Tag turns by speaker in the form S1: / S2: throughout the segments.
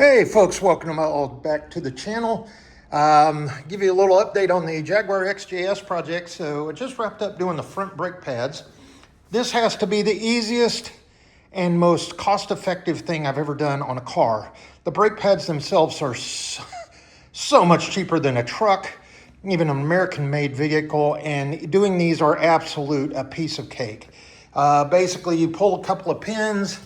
S1: Hey folks, welcome all back to the channel. Give you a little update on the Jaguar XJS project. So I just wrapped up doing the front brake pads. This has to be the easiest and most cost-effective thing I've ever done on a car. The brake pads themselves are so much cheaper than a truck, even an American-made vehicle, and doing these are a piece of cake. Basically, you pull a couple of pins,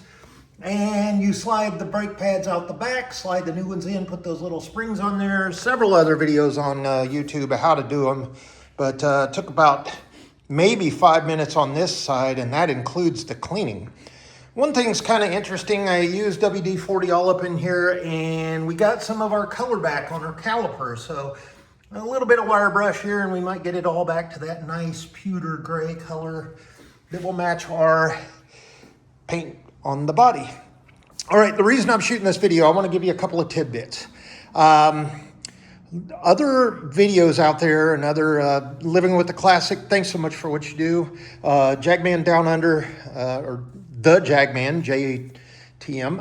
S1: and you slide the brake pads out the back, slide the new ones in, put those little springs on there. Several other videos on YouTube of how to do them, but took about maybe 5 minutes on this side, and that includes the cleaning. One thing's kind of interesting, I used WD-40 all up in here, and we got some of our color back on our caliper. So a little bit of wire brush here, and we might get it all back to that nice pewter gray color that will match our paint on the body. All right, the reason I'm shooting this video, I want to give you a couple of tidbits. Other videos out there and other Living with the Classic, thanks so much for what you do. Jagman Down Under, or the Jagman, JTM.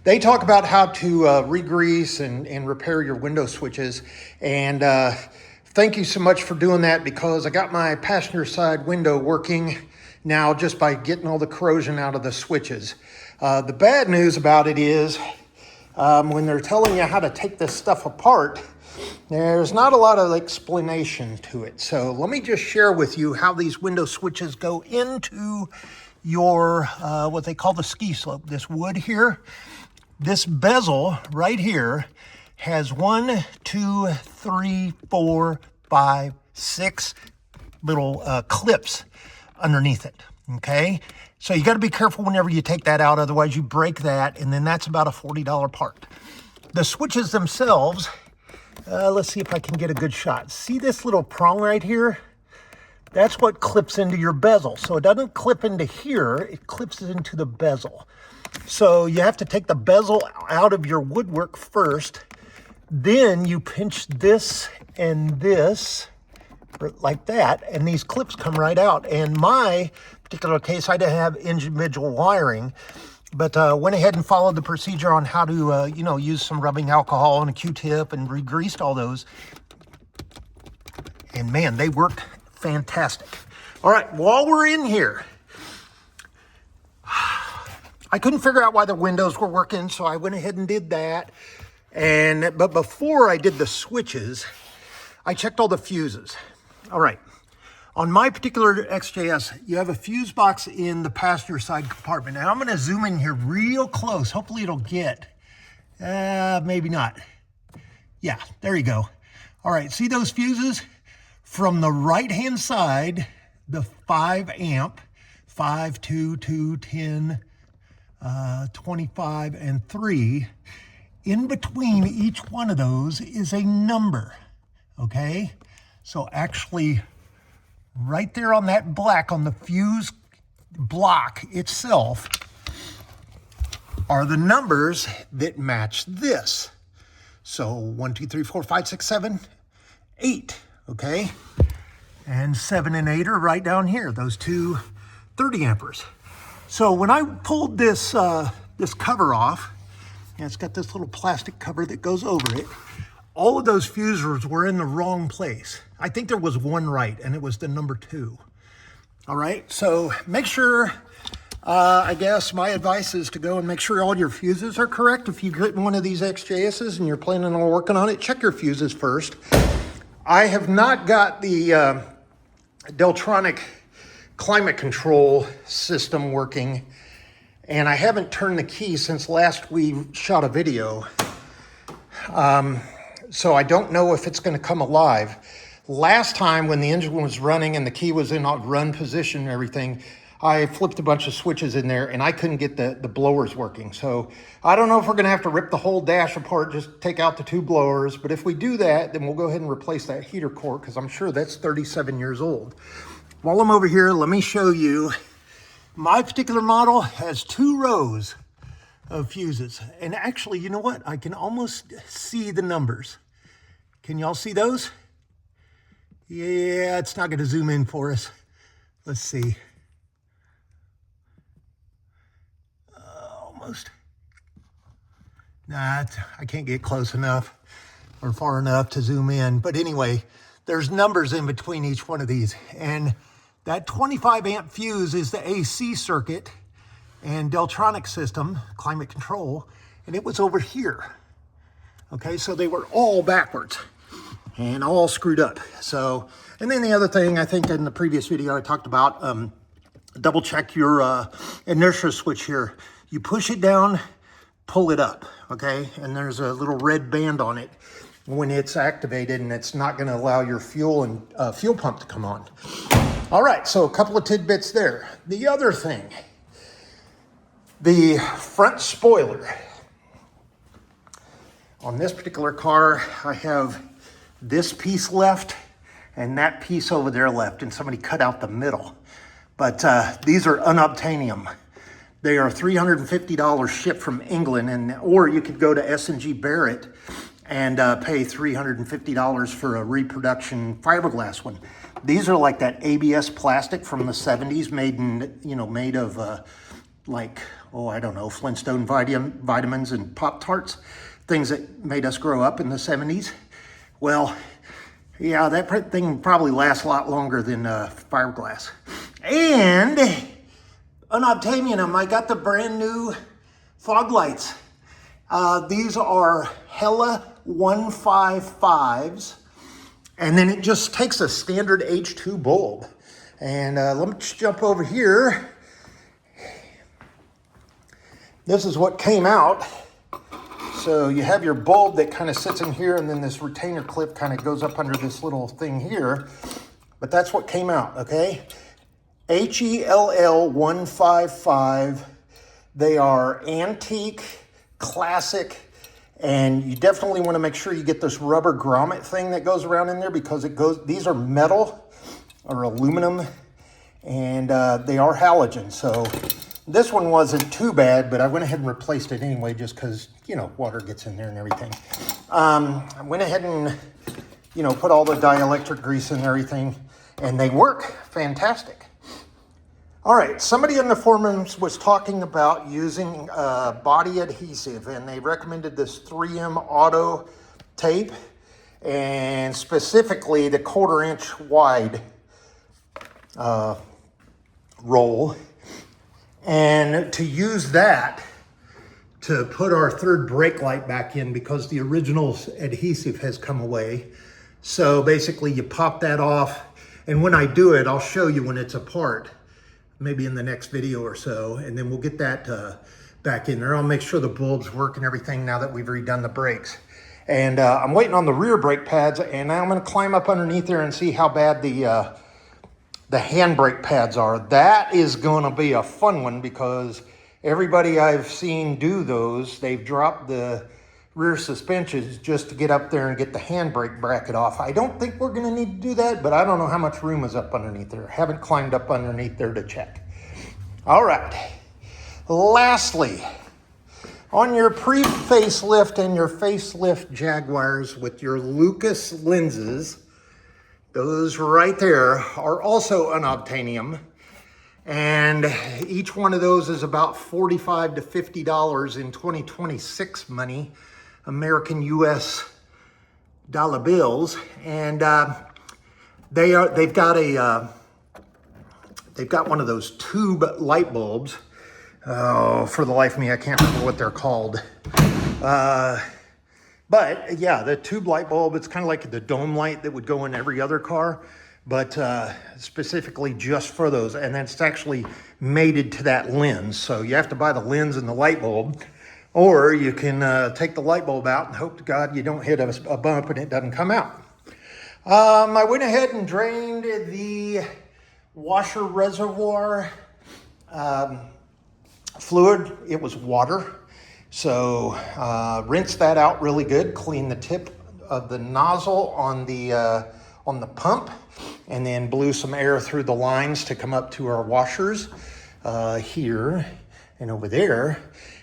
S1: They talk about how to re-grease and repair your window switches. And thank you so much for doing that, because I got my passenger side window working now just by getting all the corrosion out of the switches. The bad news about it is when they're telling you how to take this stuff apart, there's not a lot of explanation to it. So let me just share with you how these window switches go into your, what they call the ski slope, this wood here. This bezel right here has 1, 2, 3, 4, 5, 6 little clips underneath it, okay? So you got to be careful whenever you take that out, otherwise you break that, and then that's about a $40 part. The switches themselves, let's see if I can get a good shot. See this little prong right here? That's what clips into your bezel. So it doesn't clip into here, it clips into the bezel. So you have to take the bezel out of your woodwork first, then you pinch this and this, like that, and these clips come right out. In my particular case, I didn't have individual wiring, but went ahead and followed the procedure on how to, use some rubbing alcohol and a Q-tip and re-greased all those. And man, they work fantastic. All right, while we're in here, I couldn't figure out why the windows were working, so I went ahead and did that. But before I did the switches, I checked all the fuses. All right, on my particular XJS, you have a fuse box in the passenger side compartment. Now I'm gonna zoom in here real close. Hopefully it'll get, maybe not. Yeah, there you go. All right, see those fuses? From the right-hand side, the 5 amp, 5, 2, 2, 10, 25, and 3, in between each one of those is a number, okay? So actually, right there on that black, on the fuse block itself, are the numbers that match this. So 1, 2, 3, 4, 5, 6, 7, 8, okay? And 7 and 8 are right down here, those two 30 ampers. So when I pulled this, this cover off, and it's got this little plastic cover that goes over it, all of those fusers were in the wrong place. I think there was one right, and it was the number 2. All right, so make sure, I guess my advice is to go and make sure all your fuses are correct. If you get one of these XJSs and you're planning on working on it, check your fuses first. I have not got the Deltronic climate control system working, and I haven't turned the key since last we shot a video. So I don't know if it's going to come alive. Last time when the engine was running and the key was in a run position and everything, I flipped a bunch of switches in there and I couldn't get the blowers working. So I don't know if we're going to have to rip the whole dash apart, just take out the 2 blowers. But if we do that, then we'll go ahead and replace that heater core, because I'm sure that's 37 years old. While I'm over here, let me show you. My particular model has 2 rows of fuses. And actually, you know what? I can almost see the numbers. Can y'all see those? Yeah, it's not going to zoom in for us. Let's see. almost. Nah, I can't get close enough or far enough to zoom in. But anyway, there's numbers in between each one of these. And that 25 amp fuse is the AC circuit and Deltronic system, climate control, and it was over here. Okay, so they were all backwards and all screwed up. So, and then the other thing, I think in the previous video I talked about, double check your inertia switch here. You push it down, pull it up, okay? And there's a little red band on it when it's activated, and it's not gonna allow your fuel and fuel pump to come on. All right, so a couple of tidbits there. The other thing, the front spoiler. On this particular car, I have this piece left and that piece over there left, and somebody cut out the middle. But these are unobtainium. They are $350 shipped from England, or you could go to S&G Barrett and pay $350 for a reproduction fiberglass one. These are like that ABS plastic from the 70s, made of like, oh, I don't know, Flintstone vitamins and Pop-Tarts, things that made us grow up in the 70s. Well, yeah, that thing probably lasts a lot longer than fiberglass. And unobtainium, I got the brand new fog lights. These are Hella 155s. And then it just takes a standard H2 bulb. And let me just jump over here. This is what came out. So you have your bulb that kind of sits in here, and then this retainer clip kind of goes up under this little thing here. But that's what came out, okay? HELL 155. They are antique, classic, and you definitely want to make sure you get this rubber grommet thing that goes around in there, because these are metal or aluminum, and they are halogen. So this one wasn't too bad, but I went ahead and replaced it anyway, just because, water gets in there and everything. I went ahead and, put all the dielectric grease and everything, and they work fantastic. All right, somebody in the forums was talking about using body adhesive, and they recommended this 3M Auto tape, and specifically the 1/4 inch wide roll. And to use that to put our third brake light back in, because the original adhesive has come away. So basically you pop that off, and when I do it, I'll show you when it's apart, maybe in the next video or so, and then we'll get that back in there. I'll make sure the bulbs work and everything now that we've redone the brakes. And I'm waiting on the rear brake pads, and now I'm gonna climb up underneath there and see how bad the handbrake pads are. That is gonna be a fun one, because everybody I've seen do those, they've dropped the rear suspensions just to get up there and get the handbrake bracket off. I don't think we're gonna need to do that, but I don't know how much room is up underneath there. Haven't climbed up underneath there to check. All right, lastly, on your pre-facelift and your facelift Jaguars with your Lucas lenses, those right there are also unobtainium. And each one of those is about $45 to $50 in 2026 money, American US dollar bills. And they've got one of those tube light bulbs. Oh, for the life of me, I can't remember what they're called. But yeah, the tube light bulb, it's kind of like the dome light that would go in every other car, but specifically just for those. And it's actually mated to that lens. So you have to buy the lens and the light bulb, or you can take the light bulb out and hope to God you don't hit a bump and it doesn't come out. I went ahead and drained the washer reservoir fluid. It was water. So rinse that out really good, clean the tip of the nozzle on the pump, and then blew some air through the lines to come up to our washers here and over there.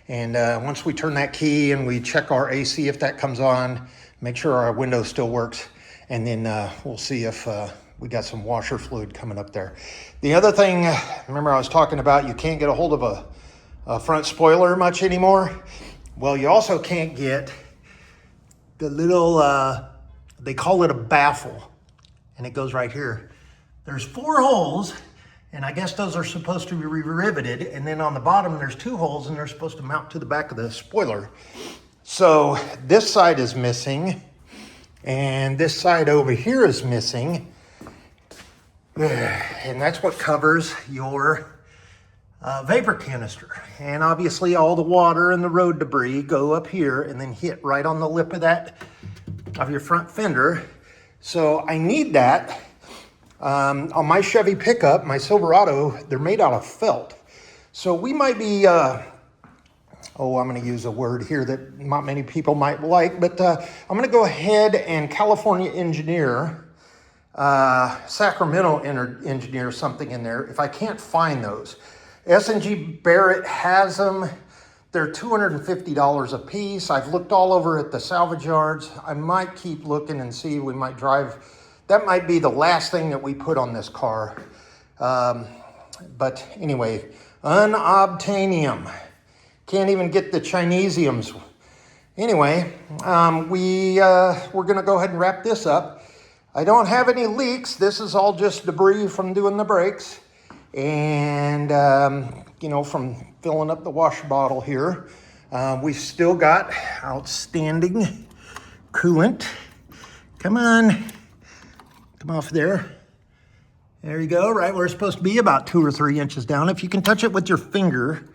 S1: And once we turn that key and we check our AC, if that comes on, make sure our window still works, and then we'll see if we got some washer fluid coming up there. The other thing, remember I was talking about, you can't get a hold of front spoiler much anymore. Well, you also can't get the little, they call it a baffle, and it goes right here. There's 4 holes, and I guess those are supposed to be riveted, and then on the bottom there's 2 holes, and they're supposed to mount to the back of the spoiler. So this side is missing, and this side over here is missing, and that's what covers your vapor canister. And obviously all the water and the road debris go up here and then hit right on the lip of your front fender. So I need that. On my Chevy pickup, my Silverado, they're made out of felt. So we might be, I'm going to use a word here that not many people might like, but I'm going to go ahead and California engineer, Sacramento engineer something in there if I can't find those. S&G Barrett has them. They're $250 a piece. I've looked all over at the salvage yards. I might keep looking and see. We might drive. That might be the last thing that we put on this car. But anyway, unobtainium. Can't even get the Chinesiums. Anyway, we're going to go ahead and wrap this up. I don't have any leaks. This is all just debris from doing the brakes. And, from filling up the wash bottle here. We've still got outstanding coolant. Come on. Come off there. There you go, right where it's supposed to be, about 2 or 3 inches down. If you can touch it with your finger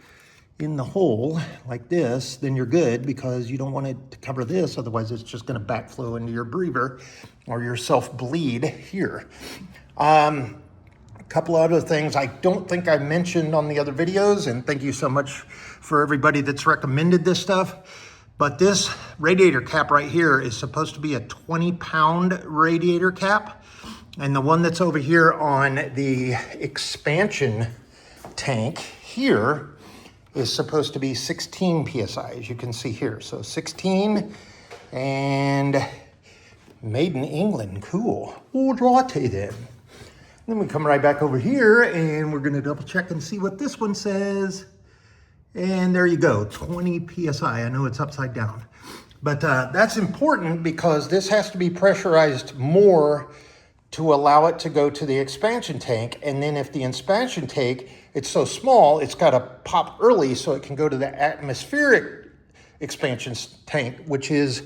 S1: in the hole like this, then you're good, because you don't want it to cover this. Otherwise, it's just going to backflow into your breather or your self-bleed here. A couple other things I don't think I mentioned on the other videos, and thank you so much for everybody that's recommended this stuff. But this radiator cap right here is supposed to be a 20-pound radiator cap. And the one that's over here on the expansion tank here is supposed to be 16 PSI, as you can see here. So 16 and made in England, cool. All righty then. Then we come right back over here and we're gonna double check and see what this one says. And there you go, 20 PSI. I know it's upside down. But that's important because this has to be pressurized more to allow it to go to the expansion tank. And then if the expansion tank, it's so small, it's got to pop early so it can go to the atmospheric expansion tank, which is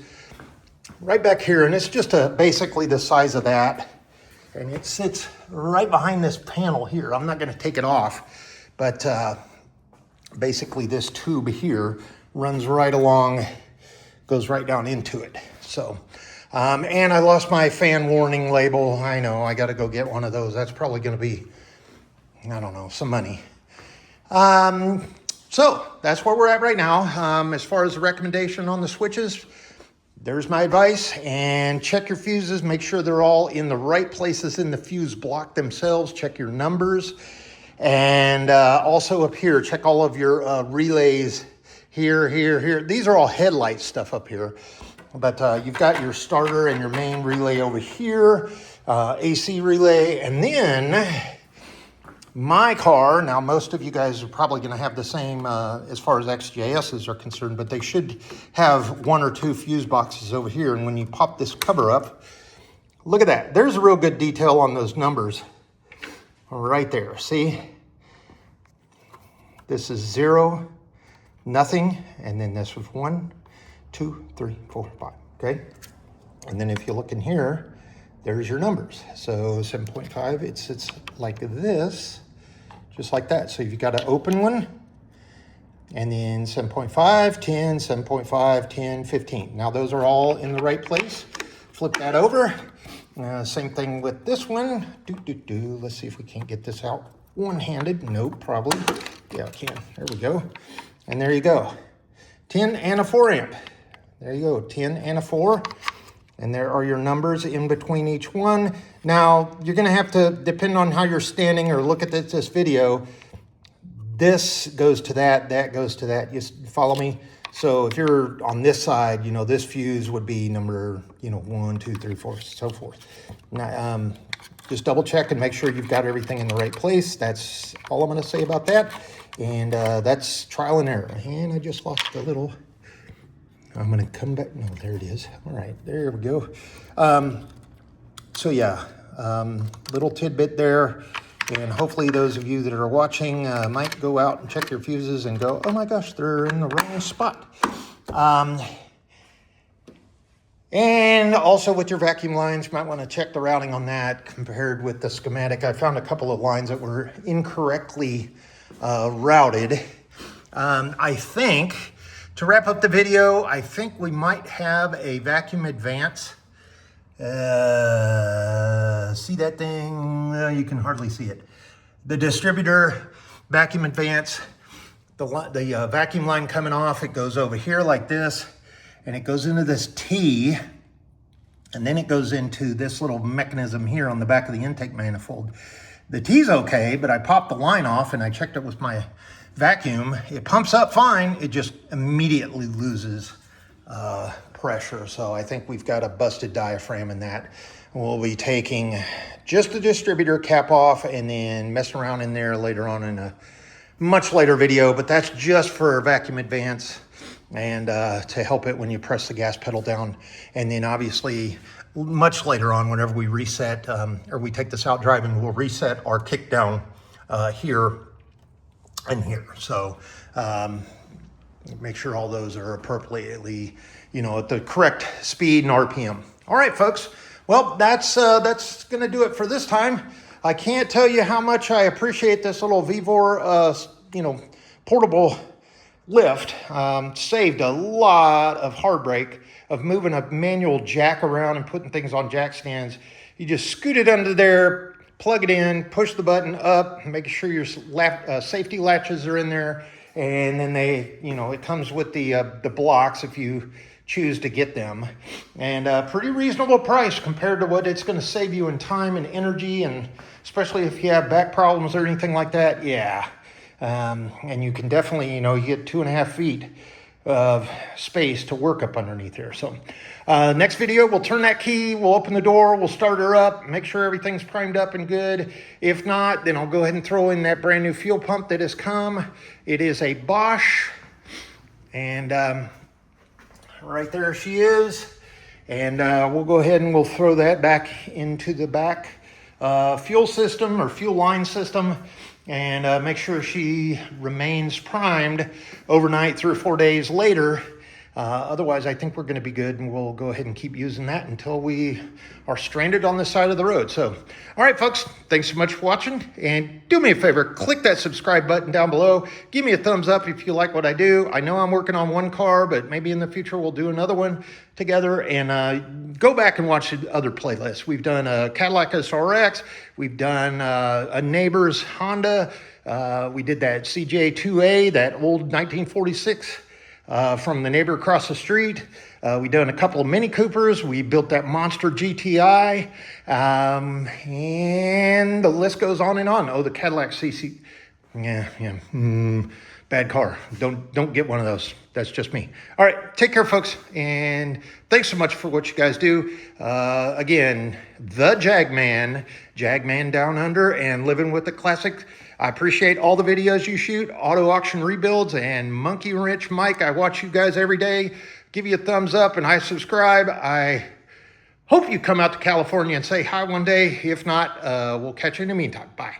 S1: right back here. And it's just basically the size of that. And it sits right behind this panel here. I'm not going to take it off, but basically this tube here runs right along, goes right down into it. So, and I lost my fan warning label. I know, I got to go get one of those. That's probably going to be, I don't know, some money. So that's where we're at right now. As far as the recommendation on the switches, there's my advice. And check your fuses. Make sure they're all in the right places in the fuse block themselves. Check your numbers. And also up here, check all of your relays here, here, here. These are all headlight stuff up here. But you've got your starter and your main relay over here, AC relay, and then my car, now most of you guys are probably going to have the same as far as XJSs are concerned, but they should have 1 or 2 fuse boxes over here. And when you pop this cover up, look at that. There's a real good detail on those numbers right there. See? This is 0, nothing, and then this was 1, 2, 3, 4, 5, okay? And then if you look in here, there's your numbers. So 7.5, it sits like this, just like that. So you've got to open one, and then 7.5, 10, 7.5, 10, 15. Now those are all in the right place. Flip that over. Same thing with this one. Let's see if we can't get this out one-handed. Nope, probably. Yeah, I can. There we go. And there you go. 10 and a 4 amp. There you go, 10 and a 4. And there are your numbers in between each one. Now, you're gonna have to, depend on how you're standing or look at this video, this goes to that, that goes to that. You follow me? So if you're on this side, this fuse would be number, 1, 2, 3, 4, so forth. Now, just double check and make sure you've got everything in the right place. That's all I'm going to say about that. And that's trial and error. And I just lost the little, I'm going to come back. No, there it is. All right, there we go. So yeah, little tidbit there. And hopefully those of you that are watching might go out and check your fuses and go, oh my gosh, they're in the wrong spot. And also with your vacuum lines, you might want to check the routing on that compared with the schematic. I found a couple of lines that were incorrectly routed. I think, to wrap up the video, I think we might have a vacuum advance. See that thing? You can hardly see it. The distributor vacuum advance, the vacuum line coming off, it goes over here like this. And it goes into this T, and then it goes into this little mechanism here on the back of the intake manifold. The T's okay, but I popped the line off and I checked it with my vacuum. It pumps up fine, it just immediately loses pressure. So I think we've got a busted diaphragm in that. We'll be taking just the distributor cap off and then messing around in there later on in a much later video, but that's just for vacuum advance. And to help it when you press the gas pedal down. And then obviously much later on, whenever we reset or we take this out driving, we'll reset our kick down here and here. So make sure all those are appropriately, at the correct speed and RPM. All right, folks. Well, that's gonna do it for this time. I can't tell you how much I appreciate this little Vevor, portable lift. Saved a lot of heartbreak of moving a manual jack around and putting things on jack stands. You just scoot it under there, plug it in, push the button up, make sure your safety latches are in there, and then it comes with the blocks if you choose to get them. And a pretty reasonable price compared to what it's going to save you in time and energy, and especially if you have back problems or anything like that. Yeah. And you can definitely, you get 2.5 feet of space to work up underneath there. So next video, we'll turn that key, we'll open the door, we'll start her up, make sure everything's primed up and good. If not, then I'll go ahead and throw in that brand new fuel pump that has come. It is a Bosch, and right there she is. And we'll go ahead and we'll throw that back into the back fuel system or fuel line system, and make sure she remains primed overnight 3 or 4 days later. Otherwise, I think we're going to be good, and we'll go ahead and keep using that until we are stranded on the side of the road. So, all right, folks, thanks so much for watching, and do me a favor, click that subscribe button down below. Give me a thumbs up if you like what I do. I know I'm working on one car, but maybe in the future we'll do another one together, and go back and watch the other playlists. We've done a Cadillac SRX, we've done a neighbor's Honda, we did that CJ2A, that old 1946 from the neighbor across the street. We done a couple of Mini Coopers. We built that monster GTI, and the list goes on and on. Oh, the Cadillac CC, bad car. Don't get one of those. That's just me. All right, take care, folks, and thanks so much for what you guys do. Again, the Jagman Down Under, and living with the classic. I appreciate all the videos you shoot, auto auction rebuilds, and Monkey Wrench Mike. I watch you guys every day. Give you a thumbs up, and I subscribe. I hope you come out to California and say hi one day. If not, we'll catch you in the meantime. Bye.